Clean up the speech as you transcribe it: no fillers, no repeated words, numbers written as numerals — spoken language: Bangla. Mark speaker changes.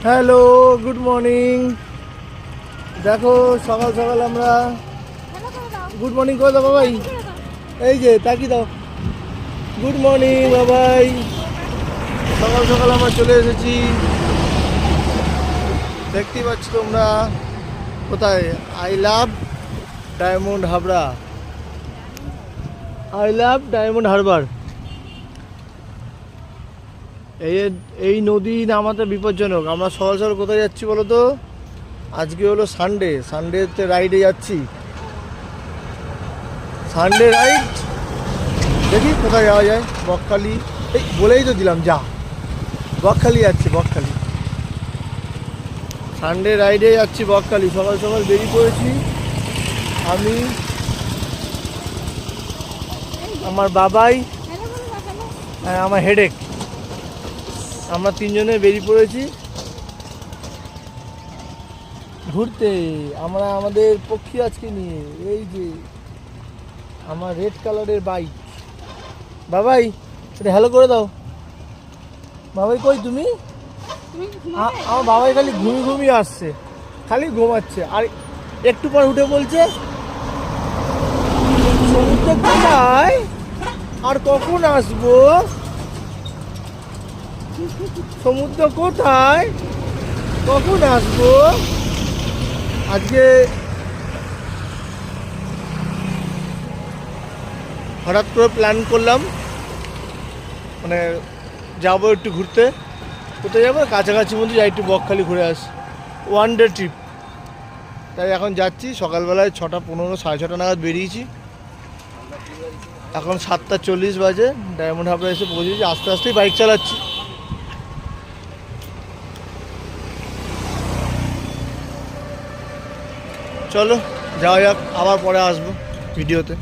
Speaker 1: Hello, good morning. দেখো সকাল সকাল আমরা গুড মর্নিং করে দাও বাবাই। এই যে তাকি দাও, গুড মর্নিং বাবাই। সকাল সকাল আমরা চলে এসেছি, দেখতেই পাচ্ছ তোমরা। কোথায়? I love diamond Habra, I love diamond Harbour. এই নদী নামাতে বিপজ্জনক। আমরা সকাল সকাল কোথায় যাচ্ছি বলো তো? আজকে হলো সানডেতে রাইডে যাচ্ছি, সানডে রাইড। দেখি কোথায় যাওয়া যায়। বকখালি, এই বলেই তো দিলাম যা, বকখালি যাচ্ছি, বকখালি সানডে রাইডে যাচ্ছি বকখালি। সকাল সকাল বেরিয়ে পড়েছি আমি, আমার বাবাই, আমার হেডেক, আমরা তিনজনে বেরিয়ে পড়েছি ঘুরতে। আমরা আমাদের পক্ষী আজকে নিয়ে, এই যে আমার রেড কালারের বাইক। বাবাই এটা হ্যালো করে দাও। বাবাই কই তুমি? আমার বাবাই খালি ঘুমিয়ে আসছে, খালি ঘুমাচ্ছে। আর একটু পর উঠে বলছে সমুদ্র কোথায় আর কখন আসবো, সমুদ্র কোথায় কখন আসবো। আজকে হঠাৎ করে প্ল্যান করলাম, মানে যাবো একটু ঘুরতে। কোথায় যাবো? কাছাকাছি মধ্যে যাই, একটু বকখালি ঘুরে আসি, ওয়ান ডে ট্রিপ। তাই এখন যাচ্ছি। সকালবেলায় 6:15, 6:30 নাগাদ বেরিয়েছি। এখন 7:40 বাজে। ডায়মন্ড হাবড়া এসে পৌঁছেছি, আস্তে আস্তেই বাইক চালাচ্ছি। চলো যাওয়া যাক, আবার পরে আসবো ভিডিওতে।